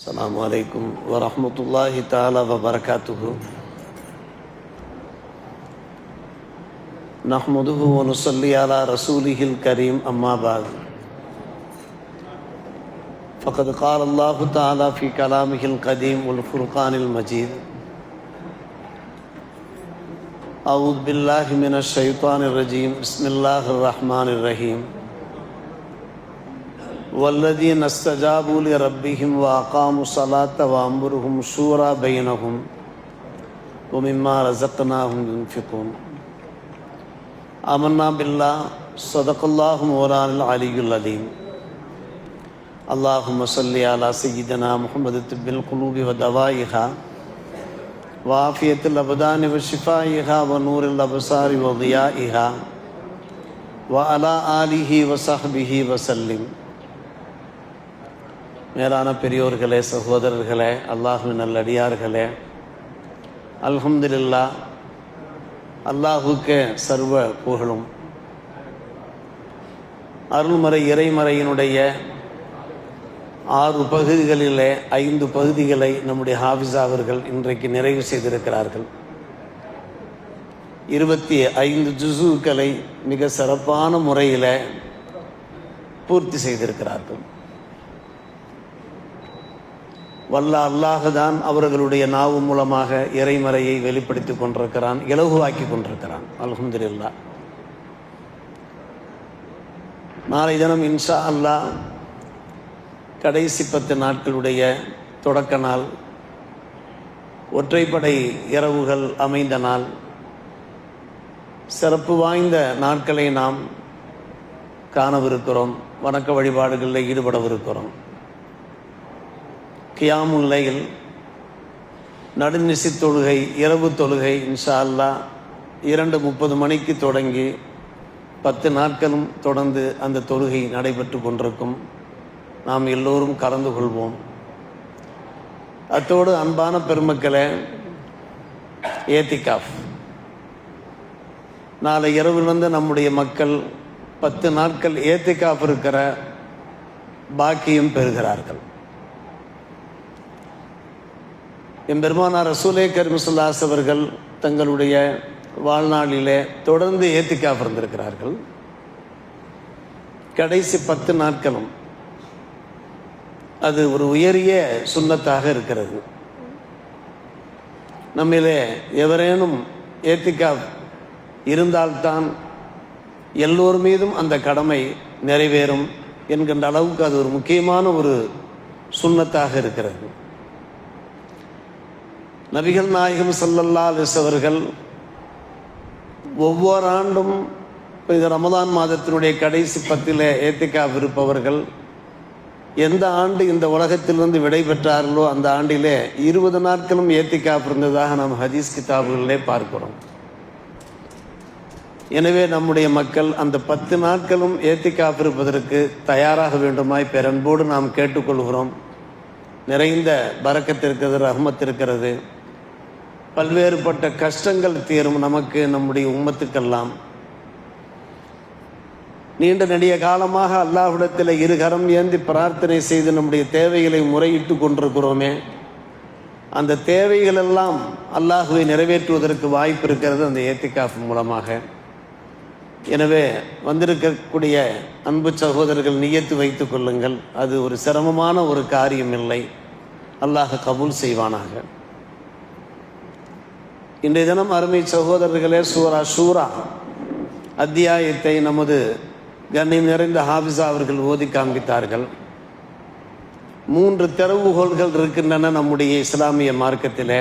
السلام عليكم ورحمة الله تعالى وبركاته. نحمده ونصلي على رسوله الكريم أما بعد فقد قال الله تعالى في كلامه القديم والفرقان المجيد أعوذ بالله من الشيطان الرجيم بسم الله الرحمن الرحيم والذين استجابوا لربهم وأقاموا الصلاة وأمرهم شورى بينهم ومما رزقناهم ينفقون آمنا بالله صدق الله مولانا العلي العظيم. اللهم صل على سيدنا محمد طب القلوب ودوائها وعافية الأبدان وشفائها ونور الأبصار وضيائها وعلى آله وصحبه وسلم. மேலான பெரியோர்களே, சகோதரர்களே, அல்லாஹ்வின் நல்லடியார்களே, அல்ஹம்துலில்லாஹ், அல்லாஹுக்கே சர்வ புகழும். அருள்மறை இறைமறையினுடைய 6 பகுதிகளிலே 5 பகுதிகளை நம்முடைய ஹாஃபிஸ் அவர்கள் இன்றைக்கு நிறைவு செய்திருக்கிறார்கள். 25 ஜுஸுக்களை மிக சிறப்பான முறையில் பூர்த்தி செய்திருக்கிறார்கள். வல்ல அல்லாஹுதான் அவர்களுடைய நாவு மூலமாக இறைமறையை வெளிப்படுத்தி கொண்டிருக்கிறான், இலகுவாக்கி கொண்டிருக்கிறான். அல்ஹம்துலில்லாஹ். நாளை தினம் இன்ஷா அல்லாஹ் கடைசி 10 நாட்களுடைய தொடக்க நாள், ஒற்றைப்படை இரவுகள் அமைந்த நாள், சிறப்பு வாய்ந்த நாட்களை நாம் காணவிருக்கிறோம். வணக்க வழிபாடுகளில் ஈடுபடவிருக்கிறோம். கியாமுல் லைல், நடுநிசி தொழுகை, இரவு தொழுகை இன்ஷா அல்லாஹ் 2:30 மணிக்கு தொடங்கி 10 நாட்களும் தொடர்ந்து அந்த தொழுகை நடைபெற்று கொண்டிருக்கும். நாம் எல்லோரும் கலந்து கொள்வோம். அத்தோடு அன்பான பெருமக்களே, ஏத்திகாஃப் நாளை இரவிலிருந்து நம்முடைய மக்கள் 10 நாட்கள் ஏத்திகாஃப் இருக்கிற பாக்கியம் பெறுகிறார்கள். எம்பெருமானார் ரசூலே கரீம் ஸல்லல்லாஹு அலைஹி வஸல்லம் அவர்கள் தங்களுடைய வாழ்நாளிலே தொடர்ந்து ஏத்திகாஃப் இருந்திருக்கிறார்கள். கடைசி 10 நாட்களும் அது ஒரு உயரிய சுன்னத்தாக இருக்கிறது. நம்மிலே எவரேனும் ஏத்திகாஃப் இருந்தால்தான் எல்லோர் மீதும் அந்த கடமை நிறைவேறும் என்கின்ற அளவுக்கு அது ஒரு முக்கியமான ஒரு சுன்னத்தாக இருக்கிறது. நபிகள் நாயகம் ஸல்லல்லாஹு அலைஹி வஸல்லம் அவர்கள் ஒவ்வொரு ஆண்டும் இந்த ரமதான் மாதத்தினுடைய கடைசி 10 ஏத்திகாஃப் இருப்பவர்கள் எந்த ஆண்டு இந்த உலகத்திலிருந்து விடை பெற்றார்களோ அந்த ஆண்டிலே 20 நாட்களும் ஏத்திகாஃப் இருந்ததாக நாம் ஹதீஸ் கிதாபுகளிலே பார்க்கிறோம். எனவே நம்முடைய மக்கள் அந்த 10 நாட்களும் ஏத்திகாஃப் இருப்பதற்கு தயாராக வேண்டுமாய் பெரன்போடு நாம் கேட்டுக்கொள்கிறோம். நிறைந்த பரக்கத் இருக்கிறது, ரஹ்மத் இருக்கிறது. பல்வேறுபட்ட கஷ்டங்கள் தீரும் நமக்கு, நம்முடைய உம்மத்துக்கெல்லாம். நீண்ட நெடிய காலமாக அல்லாஹ்விடத்தில் இருகரம் ஏந்தி பிரார்த்தனை செய்து நம்முடைய தேவைகளை முறையிட்டு கொண்டிருக்கிறோமே, அந்த தேவைகளெல்லாம் அல்லாஹுவை நிறைவேற்றுவதற்கு வாய்ப்பு இருக்கிறது அந்த ஏத்திகாஃப் மூலமாக. எனவே வந்திருக்கக்கூடிய அன்பு சகோதரர்கள் நியத்து வைத்து கொள்ளுங்கள். அது ஒரு சிரமமான ஒரு காரியம் இல்லை. அல்லாஹ் கபூல் செய்வானாக. இன்றைய தினம் அருமை சகோதரர்களே, சூரா ஷூரா அத்தியாயத்தை நமது கண்ணியம் நிறைந்த ஹாஃபிஸா அவர்கள் ஓதி காண்பித்தார்கள். 3 திறவுகோள்கள் இருக்கின்றன நம்முடைய இஸ்லாமிய மார்க்கத்திலே.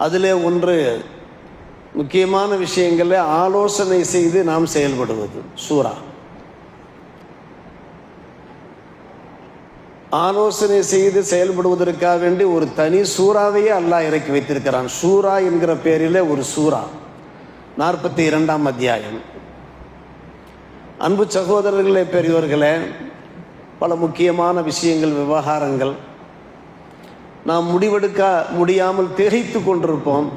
அதிலே ஒன்று முக்கியமான விஷயங்களை ஆலோசனை செய்து நாம் செயல்படுவது. சூரா ஆலோசனை செய்து செயல்படுவதற்காக வேண்டி ஒரு தனி சூறாவையே அல்லாஹ் இறக்கி வைத்திருக்கிறான். சூரா என்கிற பெயரிலே ஒரு சூரா, 42ஆம் அத்தியாயம். அன்பு சகோதரர்களே, பெரியவர்களே, பல முக்கியமான விஷயங்கள், விவகாரங்கள் நாம் முடிவெடுக்க முடியாமல் திகைத்து கொண்டிருப்போம்.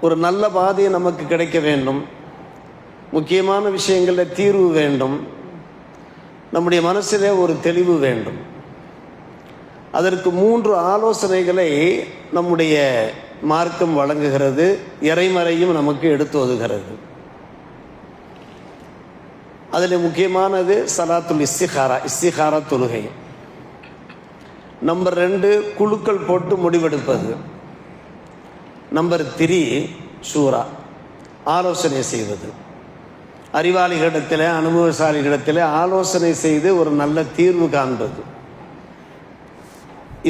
ஒரு நல்ல பாதை நமக்கு கிடைக்க வேண்டும், முக்கியமான விஷயங்களில் தீர்வு வேண்டும், நம்முடைய மனசிலே ஒரு தெளிவு வேண்டும். அதற்கு 3 ஆலோசனைகளை நம்முடைய மார்க்கம் வழங்குகிறது, இறைமறையும் நமக்கு எடுத்து ஒதுகிறது. அதில் முக்கியமானது சலாத்துல் இஸ்திகாரா, இஸ்திகாரா தொழுகை. நம்பர் 2 குழுக்கள் போட்டு முடிவெடுப்பது. நம்பர் 3 ஷூரா, ஆலோசனை செய்வது. அறிவாளிகளிடத்தில், அனுபவசாலிகளிடத்தில் ஆலோசனை செய்து ஒரு நல்ல தீர்வு காண்பது.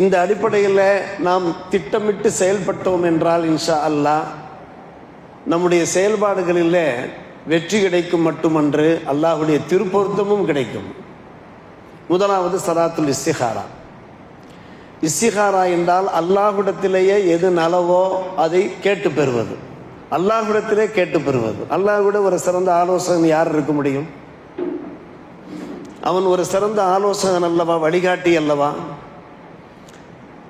இந்த அடிப்படையில் நாம் திட்டமிட்டு செயல்பட்டோம் என்றால் இன்ஷா அல்லாஹ் நம்முடைய செயல்பாடுகளில் வெற்றி கிடைக்கும் மட்டுமன்று அல்லாஹ்வுடைய திருப்பொருத்தமும் கிடைக்கும். முதலாவது சலாத்துல் இஸ்திகாரா. இஸ்திகாரா என்றால் அல்லாஹ்விடத்திலேயே எது நலவோ அதை கேட்டு பெறுவது, அல்லாஹ்விடத்திலே கேட்டு பெறுவது. அல்லாஹ்விட ஒரு சிறந்த ஆலோசகன் யார் இருக்க முடியும்? அவன் ஒரு சிறந்த ஆலோசகன் அல்லவா, வழிகாட்டி அல்லவா.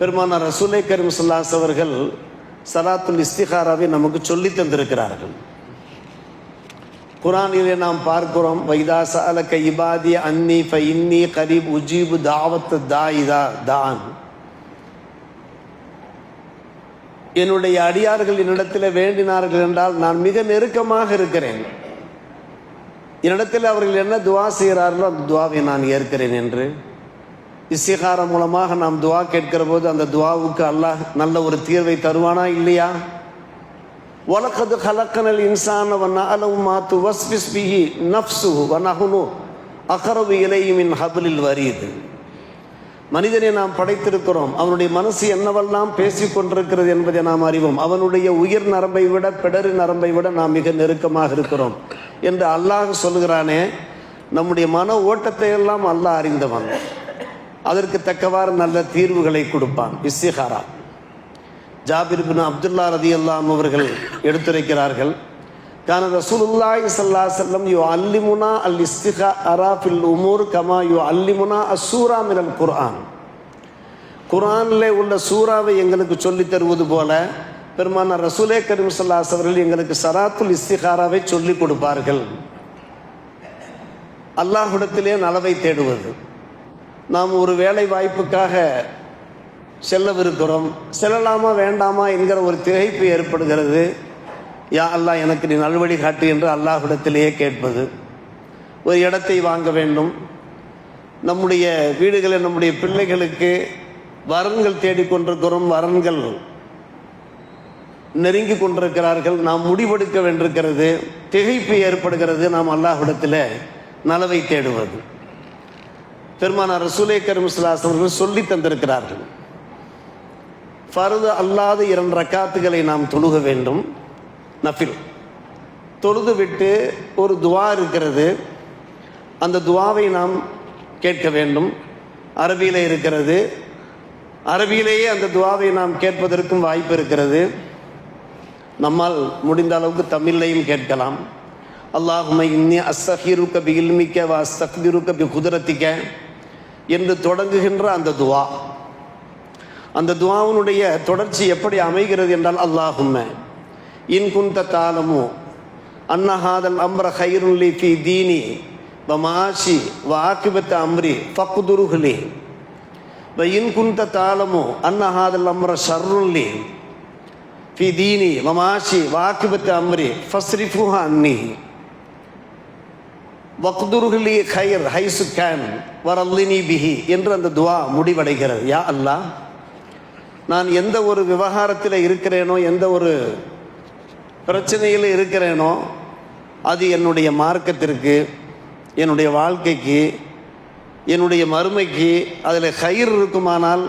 பெருமானார் ரசூலை கரீம் ஸல்லல்லாஹு அலைஹி அவர்கள் சலாத்துல் இஸ்திகாராவை நமக்கு சொல்லி தந்திருக்கிறார்கள். குர்ஆனிலே நாம் பார்க்கிறோம், வைதா சஅலக இபாதி அன்னி ஃபஇன்னி கரீப் உஜீபு தாவத் தாயிதா தான். என்னுடைய அடியார்கள் என்னிடத்தில் வேண்டினார்கள் என்றால் நான் மிக நெருக்கமாக இருக்கிறேன், என்னிடத்தில் அவர்கள் என்ன துவா செய்கிறார்களோ அந்த துவாவை நான் ஏற்கிறேன் என்று. இஸ்திகாரா மூலமாக நாம் துவா கேட்கிற போது அந்த துவாவுக்கு அல்லாஹ் நல்ல ஒரு தீர்வை தருவானா இல்லையா? வலகது ஹலக்கனல் இன்சான வநஅலமு மா துவஸ்விஸ் பிஹி நஃப்ஸுஹு வநஹ்னு அக்ரபு இலைஹி மின் ஹப்லில் வரீத். மனிதனை நாம் படைத்திருக்கிறோம், அவனுடைய மனசு என்னவெல்லாம் பேசிக் கொண்டிருக்கிறது என்பதை நாம் அறிவோம். அவனுடைய உயிர் நரம்பை விட, பிடரி நரம்பை விட நாம் மிக நெருக்கமாக இருக்கிறோம் என்று அல்லாஹ் சொல்கிறானே. நம்முடைய மன ஓட்டத்தை எல்லாம் அல்லாஹ் அறிந்தவன், அதற்கு தக்கவாறு நல்ல தீர்வுகளை கொடுப்பான். இஸ்திகாரா. ஜாபிர் இப்னு அப்துல்லா ரலியல்லாஹு அன்ஹு அவர்கள் எடுத்துரைக்கிறார்கள், கான ரசூலுல்லாஹி ஸல்லல்லாஹு அலைஹி வஸல்லம் யுஅல்லிமுனா அல் இஸ்திகாரா ஃபில் உமூர் கமா யுஅல்லிமுனா அஸ்ஸூரா மினல் குர்ஆன். குர்ஆனிலே உள்ள சூராவை எங்களுக்கு சொல்லித் தருவது போல பெருமானார் ரசூலே கரீம் ஸல்லல்லாஹு அலைஹி அவர்கள் எங்களுக்கு சலாத்துல் இஸ்திகாராவை சொல்லிக் கொடுப்பார்கள். அல்லாஹ்விடத்திலே நலவை தேடுவது. நாம் ஒரு வேலை வாய்ப்புக்காக செல்லவிருக்கிறோம், செல்லலாமா வேண்டாமா என்கிற ஒரு திகைப்பு ஏற்படுகிறது. யா அல்லாஹ் எனக்கு நீ நல்வழி காட்டு என்று அல்லாஹ்விடத்திலேயே கேட்பது. ஒரு இடத்தை வாங்க வேண்டும், நம்முடைய வீடுகளில் நம்முடைய பிள்ளைகளுக்கு வரன்கள் தேடிக்கொண்டிருக்கிறோம், வரன்கள் நெருங்கி கொண்டிருக்கிறார்கள், நாம் முடிவெடுக்க வேண்டியிருக்கிறது, திகைப்பு ஏற்படுகிறது. நாம் அல்லாஹ்விடத்தில் நலவை தேடுவது. பெருமானார் ரசூலே கரீம் ஸல்லல்லாஹு அலைஹி அவர்கள் சொல்லி தந்திருக்கிறார்கள். ஃபர்து அல்லாத 2 ரக்காத்துகளை நாம் தொழுக வேண்டும், நஃபில். தொழுது விட்டு ஒரு துவா இருக்கிறது, அந்த துவாவை நாம் கேட்க வேண்டும். அரபியிலே இருக்கிறது, அரபியிலேயே அந்த துவாவை நாம் கேட்பதற்கும் வாய்ப்பு இருக்கிறது. நம்மால் முடிந்த அளவுக்கு தமிழ்லையும் கேட்கலாம். அல்லாஹும்ம இன்னி அஸ்தக்ஃபிருக பிஇல்மிக வ அஸ்தக்திருக பிகுத்ரத்திக என்று தொடங்குகின்ற அந்த துவா. அந்த துவாவினுடைய தொடர்ச்சி எப்படி அமைகிறது என்றால், அல்லாஹும்ம இன் குன்த தாலமு அன்ன ஹாதல் அம்ர கைருன் லி ஃபீ தீனி வ மாஷி வ ஆகிபத் அம்ரி ஃபக்துருஹு லி வ இன் குன்த தாலமு அன்ன ஹாதல் அம்ர ஷர்ருன் லி ஃபீ தீனி வ மாஷி வ ஆகிபத் அம்ரி ஃபஸ்ரிஃபுஹு அன்னி வக்துருஹுலி ஹைர் ஹைசு கேன் வரல்லினி பிஹி என்று அந்த துவா முடிவடைகிறது. யா அல்லாஹ், நான் எந்த ஒரு விவகாரத்தில் இருக்கிறேனோ, எந்த ஒரு பிரச்சனையில் இருக்கிறேனோ, அது என்னுடைய மார்க்கத்திற்கு, என்னுடைய வாழ்க்கைக்கு, என்னுடைய மறுமைக்கு அதில் ஹைர் இருக்குமானால்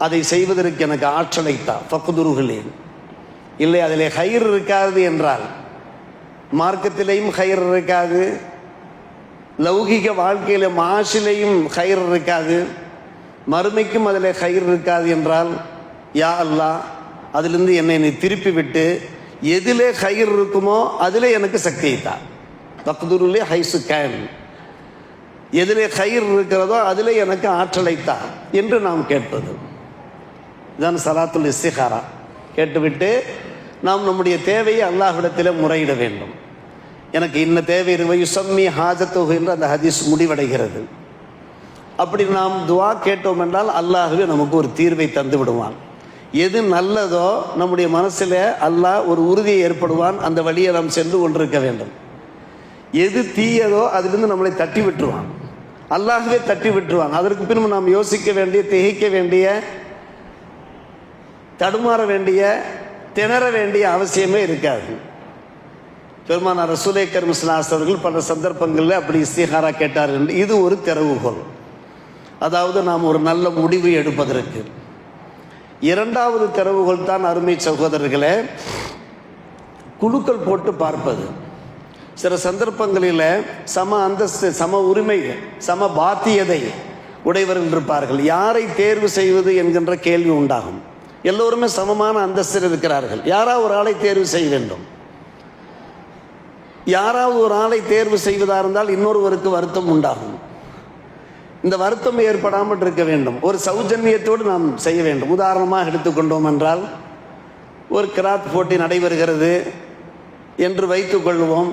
அதை செய்வதற்கு எனக்கு ஆற்றலைத்தா. ஃபக்துருஹுலி. இல்லை, அதில் ஹைர் இருக்காது என்றால், மார்க்கத்திலேயும் ஹைர் இருக்காது, லௌகிக வாழ்க்கையில் மாஷிலையும் ஹைர் இருக்காது, மறுமைக்கும் அதில் ஹைர் இருக்காது என்றால், யா அல்லாஹ், அதிலிருந்து என்னை நீ திருப்பி விட்டு எதிலே ஹைர் இருக்குமோ அதிலே எனக்கு சக்தியை தா. தக்துருலே ஹைசு கேன், எதிலே ஹைர் இருக்கிறதோ அதிலே எனக்கு ஆற்றலை தா என்று நாம் கேட்பது. இதுதான் சலாத்துல் இஸ்திகாரா. கேட்டுவிட்டு நாம் நம்முடைய தேவையை அல்லாஹ்விடத்தில் முறையிட வேண்டும். எனக்கு இன்ன தேவை யுசம்மி ஹாஜத்துஹு என்று அந்த ஹதீஸ் முடிவடைகிறது. அப்படி நாம் துவா கேட்டோம் என்றால் அல்லாஹ்வே நமக்கு ஒரு தீர்வை தந்து விடுவான். எது நல்லதோ நம்முடைய மனசில் அல்லாஹ் ஒரு உறுதியை ஏற்படுவான், அந்த வழியை நாம் சென்று கொண்டிருக்க வேண்டும். எது தீயதோ அதிலிருந்து நம்மளை தட்டி விட்டுருவான், அல்லாஹ்வே தட்டி விட்டுருவான். அதற்கு பின்பு நாம் யோசிக்க வேண்டிய, திகைக்க வேண்டிய, தடுமாற வேண்டிய, திணற வேண்டிய அவசியமே இருக்காது. பெருமானார் ரசூலே கரீம் ஸல்லல்லாஹு அலைஹி வஸல்லம் அவர்கள் பல சந்தர்ப்பங்களில் அப்படி இஸ்திகாரா கேட்டார்கள். இது ஒரு திறவுகோல், அதாவது நாம் ஒரு நல்ல முடிவு எடுப்பதற்கு. இரண்டாவது திறவுகோல் தான் அருமை சகோதரர்களே, குழுக்கள் போட்டு பார்ப்பது. சில சந்தர்ப்பங்களில் சம அந்தஸ்து, சம உரிமை, சம பாத்தியதை உடையவர்கள் இருப்பார்கள். யாரை தேர்வு செய்வது என்கின்ற கேள்வி உண்டாகும். எல்லோருமே சமமான அந்தஸ்தில் இருக்கிறார்கள், யாராவது ஒரு ஆளை தேர்வு செய்ய வேண்டும். யாராவது ஒரு ஆளை தேர்வு செய்வதாக இருந்தால் இன்னொருவருக்கு வருத்தம் உண்டாகும். இந்த வருத்தம் ஏற்படாமல் இருக்க வேண்டும். ஒரு சௌஜன்யத்தோடு நாம் செய்ய வேண்டும். உதாரணமாக எடுத்துக்கொண்டோம் என்றால், ஒரு கிராத் போட்டி நடைபெறுகிறது என்று வைத்துக் கொள்வோம்.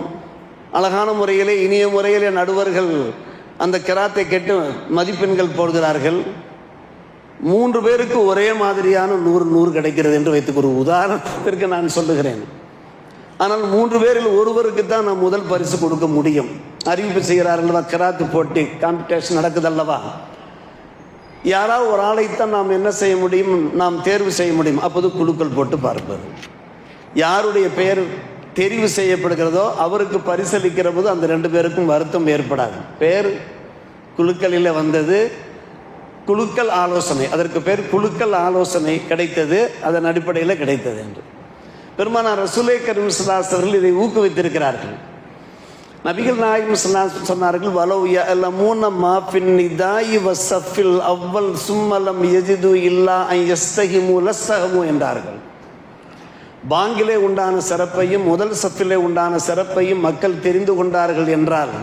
அழகான முறையிலே, இனிய முறையிலே நடுவர்கள் அந்த கிராத்தை கேட்டு மதிப்பெண்கள் போடுகிறார்கள். 3 பேருக்கு ஒரே மாதிரியான 100 கிடைக்கிறது என்று வைத்துக் ஒரு உதாரணத்திற்கு நான் சொல்லுகிறேன். ஆனால் 3 பேரில் ஒருவருக்கு தான் நாம் முதல் பரிசு கொடுக்க முடியும். அறிவிப்பு செய்கிறார்கள்வா, கிராத்து போட்டி காம்படிஷன் நடக்குதல்லவா, யாராவது ஒரு ஆளைத்தான் நாம் என்ன செய்ய முடியும், நாம் தேர்வு செய்ய முடியும். அப்போது குழுக்கள் போட்டு பார்ப்பது. யாருடைய பெயர் தெரிவு செய்யப்படுகிறதோ அவருக்கு பரிசளிக்கிற போது அந்த 2 பேருக்கும் வருத்தம் ஏற்படாது. பேர் குழுக்களில் வந்தது, குழுக்கள் ஆலோசனை, அதற்கு பேர் குழுக்கள் ஆலோசனை கிடைத்தது, அதன் அடிப்படையில் கிடைத்தது என்று பெருமானார் ரசூலே கரீம் ஸல்லல்லாஹு அலைஹி வஸல்லம் இதை ஊக்குவித்திருக்கிறார்கள். நபிகள் நாயகம் ஸல்லல்லாஹு அலைஹி வஸல்லம் சொன்னார்கள், வலவ் யஅலமூன மா ஃபின் நிதாயி வஸஃபில் அவ்வல் சும்ம லம் யஜிது இல்லா அன் யஸ்தஹிமு லஸ்தஹமு என்றார்கள். பாங்கிலே உண்டான சிறப்பையும் முதல் சஃபிலே உண்டான சிறப்பையும் மக்கள் தெரிந்து கொண்டார்கள் என்றால்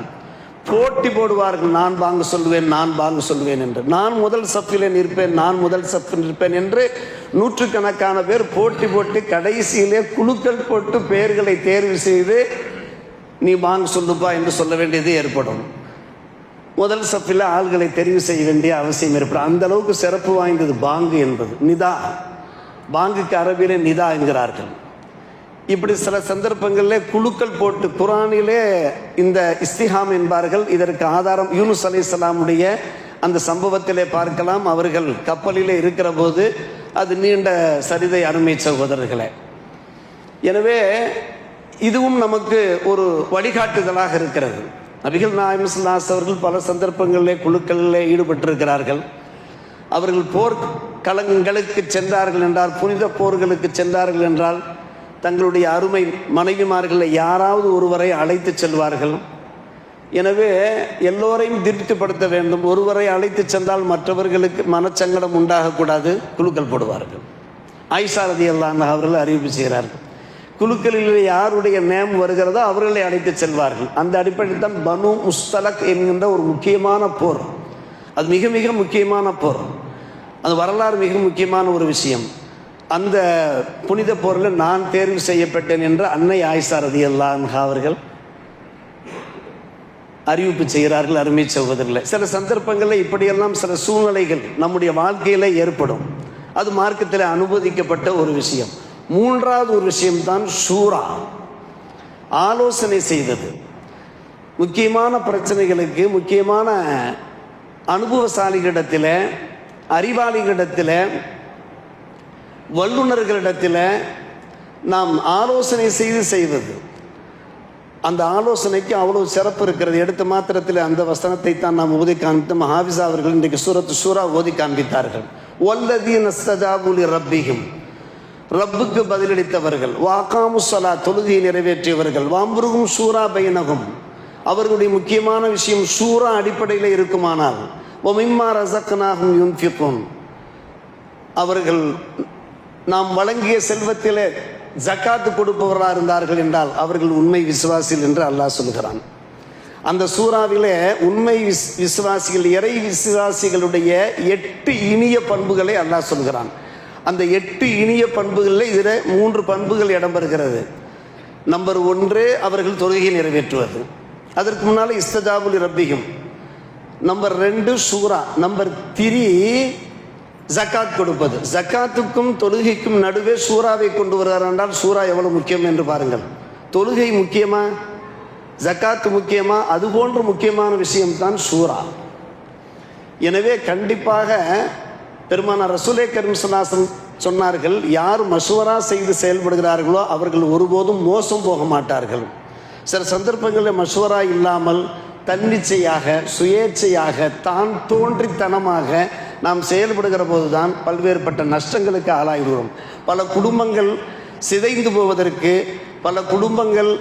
போட்டி போடுவார்கள். நான் பாங்கு சொல்வேன், நான் பாங்கு சொல்வேன் என்று. நான் முதல் சஃபிலே நிற்பேன், நான் முதல் சஃபில் நிற்பேன் என்று நூற்றுக்கணக்கான பேர் போட்டி போட்டு கடைசியிலே குழுக்கள் போட்டு பெயர்களை தேர்வு செய்து நீ பாங்கு சொல்லுப்பா என்று சொல்ல வேண்டியது ஏற்படும். முதல் சஃபில் ஆள்களை தெரிவு செய்ய வேண்டிய அவசியம் ஏற்படும். அந்த அளவுக்கு சிறப்பு வாய்ந்தது பாங்கு என்பது. நிதா, பாங்குக்கு அரபியிலே நிதா என்கிறார்கள். இப்படி சில சந்தர்ப்பங்களில் குழுக்கள் போட்டு, குரானிலே இந்த இஸ்திஹாம் என்பார்கள். இதற்கு ஆதாரம் யூனுஸ் அலைஹிஸ்ஸலாமுடைய அந்த சம்பவத்திலே பார்க்கலாம். அவர்கள் கப்பலிலே இருக்கிற போது, அது நீண்ட சரிதை அருமை சகோதரர்களே. எனவே இதுவும் நமக்கு ஒரு வழிகாட்டுதலாக இருக்கிறது. நபிகள் நாயகம் ஸல்லல்லாஹு அலைஹி வஸல்லம் அவர்கள் பல சந்தர்ப்பங்களிலே குழுக்களிலே ஈடுபட்டிருக்கிறார்கள். அவர்கள் போர்க்களங்களுக்கு சென்றார்கள் என்றால், புனித போர்களுக்கு சென்றார்கள் என்றால், தங்களுடைய அருமை மனைவிமார்களில் யாராவது ஒருவரை அழைத்து செல்வார்கள். எனவே எல்லோரையும் திருப்திப்படுத்த வேண்டும். ஒருவரை அழைத்து சென்றால் மற்றவர்களுக்கு மனச்சங்கடம் உண்டாகக்கூடாது, குழுக்கள் போடுவார்கள். ஆயிஷா ரலியல்லாஹு அன்ஹா அவர்கள் அறிவிப்பு செய்கிறார்கள், குழுக்களில் யாருடைய நேம் வருகிறதோ அவர்களை அழைத்து செல்வார்கள். அந்த அடிப்படையில் தான் பனு முஸ்தலக் என்கின்ற ஒரு முக்கியமான போர், அது மிக மிக முக்கியமான போர், அது வரலாறு மிக முக்கியமான ஒரு விஷயம். அந்த புனித போரில் நான் தேர்வு செய்யப்பட்டேன் என்ற அன்னை ஆயிஷா ரலியல்லாஹு அன்ஹா அவர்கள் அறிவிப்பு செய்கிறார்கள். அருமை சகோதரர்களே, சில சந்தர்ப்பங்களில் இப்படியெல்லாம் சில சூழ்நிலைகள் நம்முடைய வாழ்க்கையில் ஏற்படும். அது மார்க்கத்தில் அனுமதிக்கப்பட்ட ஒரு விஷயம். மூன்றாவது ஒரு விஷயம்தான் ஷூரா, ஆலோசனை செய்தது. முக்கியமான பிரச்சனைகளுக்கு, முக்கியமான அனுபவசாலிகளிடத்தில், அறிவாளிகளிடத்தில், வல்லுநர்களிடத்தில் நாம் ஆலோசனை செய்வது. அந்த ஆலோசனைக்கு அவ்வளவு சிறப்பு இருக்கிறது. எடுத்த மாத்திரத்தில் அந்த வசனத்தை தான் நாம் ஓதி காண்பித்தோம். ஹாஃபிஸா அவர்கள் இன்றைக்கு சூரத்து ஷூரா ஓதி காண்பித்தார்கள். வல்லதீன ஸ்தஜாபு லிரப்பிஹிம், ரப்புக்கு பதிலளித்தவர்கள், வாகாமு ஸலா, தொழுகையை நிறைவேற்றியவர்கள், வாம்ருகும் ஷூரா பைனஹும், அவர்களுடைய முக்கியமான விஷயம் ஷூரா அடிப்படையில் இருக்குமானால், வமிம்மா ரஸக்னாஹும் யுன்ஃபிகூன், அவர்கள் நாம் வழங்கிய செல்வத்திலே ஜக்காத்து கொடுப்பவர்களாக இருந்தார்கள் என்றால் அவர்கள் உண்மை விசுவாசிகள் என்று அல்லாஹ் சொல்கிறான். அந்த சூறாவிலே உண்மை விசுவாசிகள், இறை விசுவாசிகளுடைய 8 இனிய பண்புகளை அல்லாஹ் சொல்கிறான். அந்த 8 இனிய பண்புகளில் இதில் 3 பண்புகள் இடம்பெறுகிறது. நம்பர் 1, அவர்கள் தொழுகையை நிறைவேற்றுவது. அதற்கு முன்னால் இஸ்தஜாபு லிரப்பிஹிம், நம்பர் 2 சூரா, நம்பர் 3 ஜக்காத் கொடுப்பது. ஜக்காத்துக்கும் தொழுகைக்கும் நடுவே சூறாவை கொண்டு வருகிறார் என்றால் சூரா எவ்வளவு முக்கியம் என்று பாருங்கள். தொழுகை முக்கியமா, ஜக்காத்து முக்கியமா? அது போன்ற முக்கியமான விஷயம்தான் சூரா. எனவே கண்டிப்பாக பெருமானார் ரசூலே கரீம் ஸல்லல்லாஹு அலைஹி வஸல்லம் சொன்னார்கள், யார் மஷூரா செய்து செயல்படுகிறார்களோ அவர்கள் ஒருபோதும் மோசம் போக மாட்டார்கள். சில சந்தர்ப்பங்களில் மஷூரா இல்லாமல் தன்னிச்சையாக சுயேட்சையாக தான் தோன்றித்தனமாக நாம் செயல்படுகிற போதுதான் பல்வேறுபட்ட நஷ்டங்களுக்கு ஆளாகிவிடுவோம். பல குடும்பங்கள் சிதைந்து போவதற்கு, பல குடும்பங்கள்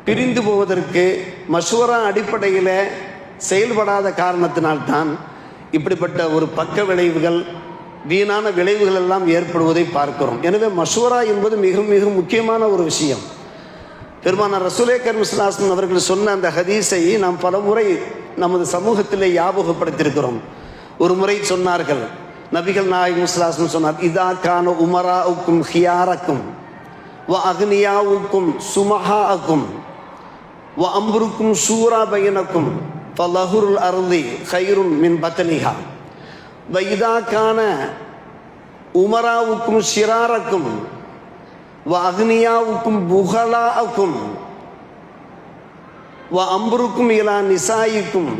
பிரிந்து போவதற்கு மஷூரா அடிப்படையில் செயல்படாத காரணத்தினால்தான் இப்படிப்பட்ட ஒரு பக்க விளைவுகள், வீணான விளைவுகள் எல்லாம் ஏற்படுவதை பார்க்கிறோம். எனவே மஷூரா என்பது மிக மிக முக்கியமான ஒரு விஷயம். பெருமானார் ரசூலே கரீம் ஸல்லல்லாஹு அலைஹி வஸல்லம் அவர்கள் சொன்ன அந்த ஹதீஸை நாம் பல முறை நமது சமூகத்திலே ஞாபகப்படுத்தியிருக்கிறோம். ஒரு முறை சொன்னார்கள், நபிகள் நாயகம் ஸல்லல்லாஹு அலைஹி வஸல்லம் சொன்னார், இதா கான உமராஉக்கும் ஹியாரக்கும் வ அக்னியாவுக்கும் சுமஹாஅக்கும் வ அம்ருக்கும் ஷூரா பைனக்கும் ஃபலஹுல் அர்தி கைருன் மின் பத்னிஹா வ இதா கான உமராவுக்கும் ஷிராரக்கும் வ அக்னியாவுக்கும் புகலாஅக்கும் வ அம்ருக்கும் இலா நிசாயிக்கும்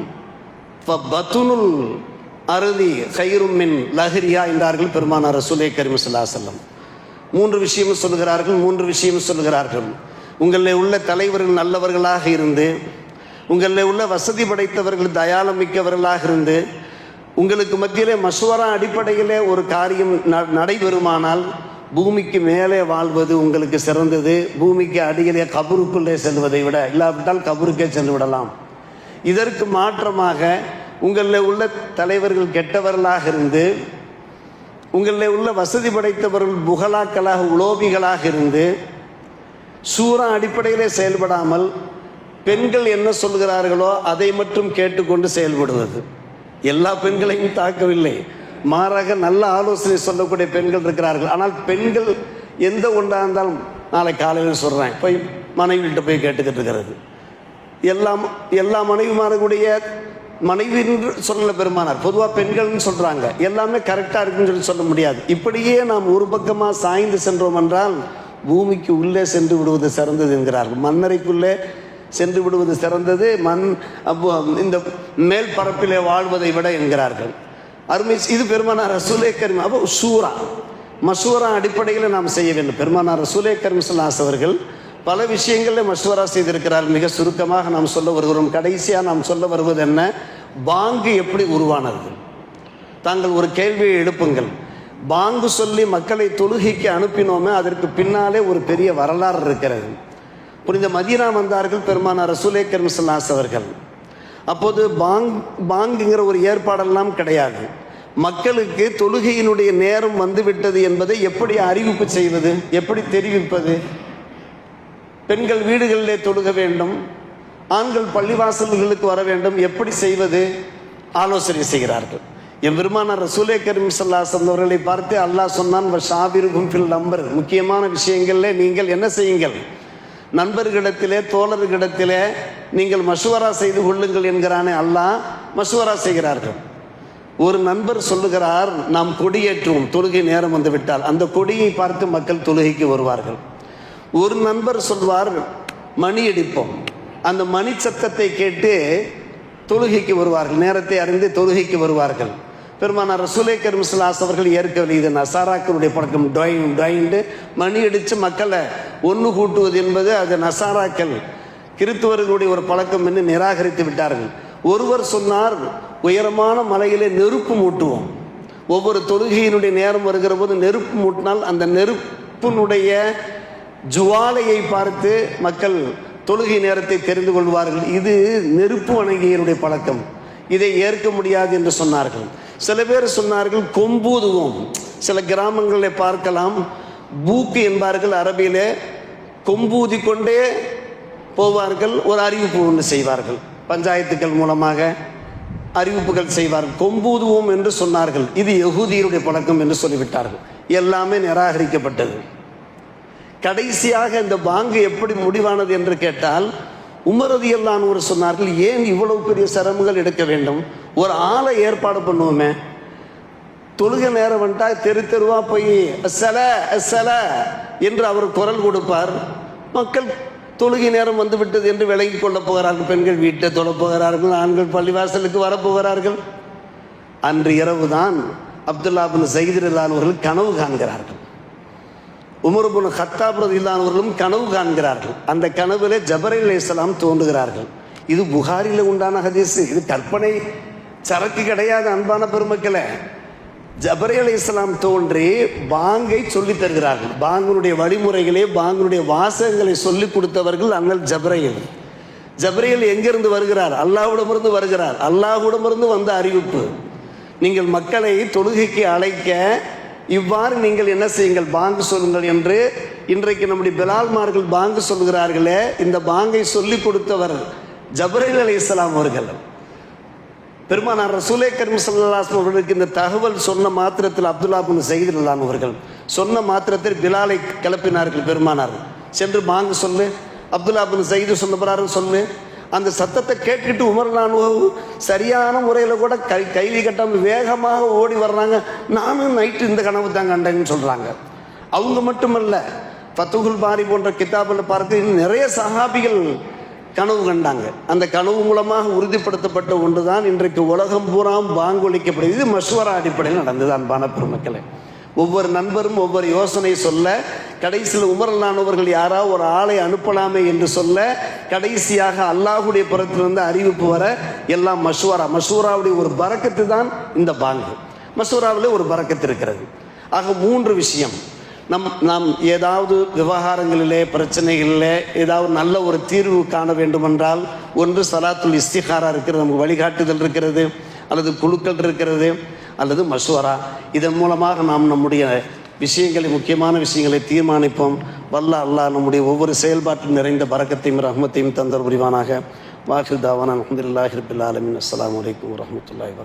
ஃப பத்னுல் அர்தி கைரும் மின் லஹரியா என்றார்கள் பெருமானார் ரசூலே கரீம் ஸல்லல்லாஹு அலைஹி வஸல்லம். 3 விஷயம் சொல்லுகிறார்கள். உங்களில் உள்ள தலைவர்கள் நல்லவர்களாக இருந்து, உங்களில் உள்ள வசதி படைத்தவர்கள் தயாளம் மிக்கவர்களாக இருந்து, உங்களுக்கு மத்தியிலே மஷூரா அடிப்படையிலே ஒரு காரியம் நடைபெறுமானால் பூமிக்கு மேலே வாழ்வது உங்களுக்கு சிறந்தது. பூமிக்கு அடியிலே கபருக்குள்ளே செல்வதை விட, இல்லாவிட்டால் கபருக்கே சென்று விடலாம். இதற்கு மாற்றமாக உங்களில் உள்ள தலைவர்கள் கெட்டவர்களாக இருந்து, உங்களில் உள்ள வசதி படைத்தவர்கள் புகழாக்களாக உலோபிகளாக இருந்து சூரா அடிப்படையிலே செயல்படாமல் பெண்கள் என்ன சொல்கிறார்களோ அதை மட்டும் கேட்டுக்கொண்டு செயல்படுவது. எல்லா பெண்களையும் தாக்கவில்லை, மாறாக நல்ல ஆலோசனை சொல்லக்கூடிய பெண்கள் இருக்கிறார்கள். ஆனால் பெண்கள் எந்த ஒன்றா இருந்தாலும் நாளை காலையில் சொல்கிறேன் போய் மனைவிகிட்ட போய் கேட்டுக்கிட்டு இருக்கிறது. எல்லா மனைவிமாரக்கூடிய மனைவின்னு சொல்லல பெருமானார், பொதுவாக பெண்கள்னு சொல்கிறாங்க. எல்லாமே கரெக்டாக இருக்குன்னு சொல்லி சொல்ல முடியாது. இப்படியே நாம் ஒரு பக்கமாக சாய்ந்து சென்றோம் என்றால் பூமிக்கு உள்ளே சென்று விடுவது சிறந்தது என்கிறார்கள். மண்ணறைக்குள்ளே சென்று விடுவது சிறந்தது இந்த மேல் பரப்பிலே வாழ்வதை விட என்கிறார்கள். அருமை. இது பெருமானார் ரசூலே கரீம். அப்போ மஷூரா அடிப்படையில் நாம் செய்ய வேண்டும். பெருமானார் ரசூலே கரீம் ஸல்லல்லாஹு அலைஹி வஸல்லம் அவர்கள் பல விஷயங்களில் மஷூரா செய்திருக்கிறார். மிக சுருக்கமாக நாம் சொல்ல வருகிறோம். கடைசியாக நாம் சொல்ல வருவது என்ன, பாங்கு எப்படி உருவானது? தாங்கள் ஒரு கேள்வியை எழுப்புங்கள். பாங்கு சொல்லி மக்களை தொழுகைக்கு அனுப்பினோமே, அதற்கு பின்னாலே ஒரு பெரிய வரலாறு இருக்கிறது. புனித மதீனா வந்தார்கள் பெருமானார் ரசூலே கரீம் ஸல்லல்லாஹு அலைஹி வஸல்லம் அவர்கள். அப்போது பாங்குங்கிற ஒரு ஏற்பாடெல்லாம் கிடையாது. மக்களுக்கு தொழுகையினுடைய நேரம் வந்துவிட்டது என்பதை எப்படி அறிவிப்பு செய்வது, எப்படி தெரிவிப்பது? பெண்கள் வீடுகளிலே தொழுக வேண்டும், ஆண்கள் பள்ளிவாசல்களுக்கு வர வேண்டும், எப்படி செய்வது? ஆலோசனை செய்கிறார்கள். என் பெருமானார் ரசூலே கரீம் ஸல்லல்லாஹு அலைஹி வஸல்லம் அவர்களை பார்த்து அல்லாஹ் சொன்னான், வஷாபிருகும் ஃபில் அம்ர், முக்கியமான விஷயங்களில் நீங்கள் என்ன செய்யுங்கள், நண்பர்களிடத்திலே தோழர்களிடத்திலே நீங்கள் மஷூரா செய்து கொள்ளுங்கள் என்கிறானே அல்லாஹ். மஷூரா செய்கிறார்கள். ஒரு நண்பர் சொல்லுகிறார், நாம் கொடியேற்றுவோம் தொழுகை நேரம் வந்து விட்டால். அந்த கொடியை பார்த்து மக்கள் தொழுகைக்கு வருவார்கள். ஒரு நண்பர் சொல்வார், மணி அடிப்போம். அந்த மணி சத்தத்தை கேட்டு தொழுகைக்கு வருவார்கள், நேரத்தை அறிந்து தொழுகைக்கு வருவார்கள். பெருமானார் ரசூலே கரீம் ஸல்லல்லாஹு அலைஹி வஸல்லம் அவர்கள் ஏற்கவில்லை. இது நசாராக்களுடைய பழக்கம். டொயின்டு மணி அடித்து மக்களை ஒன்று கூட்டுவது என்பது அது நசாராக்கள் கிறித்துவர்களுடைய ஒரு பழக்கம் என்று நிராகரித்து விட்டார்கள். ஒருவர் சொன்னார், உயரமான மலையிலே நெருப்பு மூட்டுவோம். ஒவ்வொரு தொழுகையினுடைய நேரம் வருகிற போது நெருப்பு மூட்டினால் அந்த நெருப்பினுடைய ஜுவாலையை பார்த்து மக்கள் தொழுகை நேரத்தை தெரிந்து கொள்வார்கள். இது நெருப்பு வணங்கியனுடைய பழக்கம், இதை ஏற்க முடியாது என்று சொன்னார்கள். சில பேர் சொன்னார்கள், கொம்பூதுவோம். சில கிராமங்களில் பார்க்கலாம், பூக்கு என்பார்கள் அரபியிலே. கொம்பூதி கொண்டே போவார்கள், ஒரு அறிவிப்பு ஒன்று செய்வார்கள், பஞ்சாயத்துக்கள் மூலமாக அறிவிப்புகள் செய்வார்கள். கொம்பூதுவோம் என்று சொன்னார்கள். இது யகூதியருடைய பழக்கம் என்று சொல்லிவிட்டார்கள். எல்லாமே நிராகரிக்கப்பட்டது. கடைசியாக இந்த பாங்கு எப்படி முடிவானது என்று கேட்டால், உமர் ரலியல்லாஹு அன்ஹு சொன்னார்கள், ஏன் இவ்வளவு பெரிய சிரமங்கள் எடுக்க வேண்டும், ஒரு ஆளை ஏற்பாடு பண்ணுவோமே. தொழுகை நேரம் வந்துட்டா தெரு தெருவா போய் அஸ்ஸல அஸ்ஸல என்று அவர் குரல் கொடுப்பார். மக்கள் தொழுகை நேரம் வந்து விட்டது என்று விளங்கி கொள்ள போகிறார்கள். பெண்கள் வீட்டை தொழ போகிறார்கள், ஆண்கள் பள்ளிவாசலுக்கு வரப்போகிறார்கள். அன்று இரவு தான் அப்துல்லா பின் ஸைத் ரலியல்லாஹு அன்ஹு அவர்கள் கனவு காண்கிறார்கள். உமர் பின் கத்தாப் ரலியல்லாஹு அன்ஹு அவர்களும் கனவு காண்கிறார்கள். அந்த கனவிலே ஜிப்ரீல் அலைஹிஸ்ஸலாம் தோன்றுகிறார்கள். இது புகாரில உண்டான ஹதீஸ், இது கற்பனை சரக்கு கிடையாது. அன்பான பெருமக்களே, ஜிப்ரீல் அலைஹிஸ்ஸலாம் தோன்றி பாங்கை சொல்லித் தருகிறார்கள். பாங்கனுடைய வழிமுறைகளே, பாங்கனுடைய வாசகங்களை சொல்லிக் கொடுத்தவர்கள் அண்ணல் ஜிப்ரீல். ஜிப்ரீல் எங்கிருந்து வருகிறார்? அல்லாஹ்விடமிருந்து வருகிறார். அல்லாஹ்விடமிருந்து வந்த அறிவிப்பு, நீங்கள் மக்களை தொழுகைக்கு அழைக்க இவ்வாறு நீங்கள் என்ன செய்யுங்கள், பாங்கு சொல்லுங்கள் என்று. இன்றைக்கு நம்முடைய பிலால்மார்கள் பாங்கு சொல்கிறார்களே, இந்த பாங்கை சொல்லிக் கொடுத்தவர் ஜிப்ரீல் அலைஹிஸ்ஸலாம் அவர்கள். பெருமானார் ரசூலே கரீம் ஸல்லல்லாஹு அலைஹி வஸல்லம் அவர்களுக்கு இந்த தகவல் சொன்ன மாத்திரத்தில் அப்துல்லா பின் ஸைத் ரலியல்லாஹு அன்ஹு அவர்கள் சொன்ன மாத்திரத்தில் பிலாலை கிளப்பினார்கள். பெருமானார், சென்று பாங்கு சொல்லு, அப்துல்லா பின் ஸைத் சொன்னபராரு சொல்லு. அந்த சத்தத்தை கேட்டுட்டு உமர் ரலியல்லாஹு அன்ஹு சரியான முறையில் கூட கைலி கட்டாமல் வேகமாக ஓடி வர்றாங்க. நானும் நைட்டு இந்த கனவு தான் கண்டேன்னு சொல்கிறாங்க. அவங்க மட்டுமல்ல, ஃபத்துஹுல் பாரி போன்ற கிதாபில் பார்க்க இன்னும் நிறைய சஹாபிகள் கனவு கண்டாங்க. அந்த கனவு மூலமாக உறுதிப்படுத்தப்பட்ட ஒன்று தான் இன்றைக்கு உலகம் பூராம் பாங்கொலிக்கப்படுது. இது மஷ்வரா அடிப்படையில் நடந்தது. அன்பான பெருமக்களே, ஒவ்வொரு நண்பரும் ஒவ்வொரு யோசனை சொல்ல, கடைசியில் உமர் ரலியல்லாஹு அவர்கள் யாராவது ஒரு ஆளை அனுப்பலாமே என்று சொல்ல, கடைசியாக அல்லாஹுடைய புறத்திலிருந்து அறிவிப்பு வர எல்லாம் மஷ்வரா. மஷ்வராவுடைய ஒரு பரக்கத்து தான் இந்த பாங்கு. மஷ்வராவில் ஒரு பரக்கத்து இருக்கிறது. ஆக 3 விஷயம். நாம் ஏதாவது விவகாரங்களிலே, பிரச்சனைகளிலே ஏதாவது நல்ல ஒரு தீர்வு காண வேண்டுமென்றால், ஒன்று சலாத்துல் இஸ்திகாரா இருக்கிறது, நமக்கு வழிகாட்டுதல் இருக்கிறது, அல்லது குழுக்கள் இருக்கிறது, அல்லது மஷ்வரா. இதன் மூலமாக நாம் நம்முடைய விஷயங்களை, முக்கியமான விஷயங்களை தீர்மானிப்போம். வல்ல அல்லாஹ் நம்முடைய ஒவ்வொரு செயல்பாட்டில் நிறைந்த பரக்கத்தையும் ரஹ்மத்தையும் தந்தர் புரிவானாக. வாஹிர் தாவானா அல்ஹம்துலில்லாஹி ரப்பில் ஆலமீன். அஸ்ஸலாமு அலைக்கும் வரஹ்மத்துல்லாஹி வபரகாத்துஹு.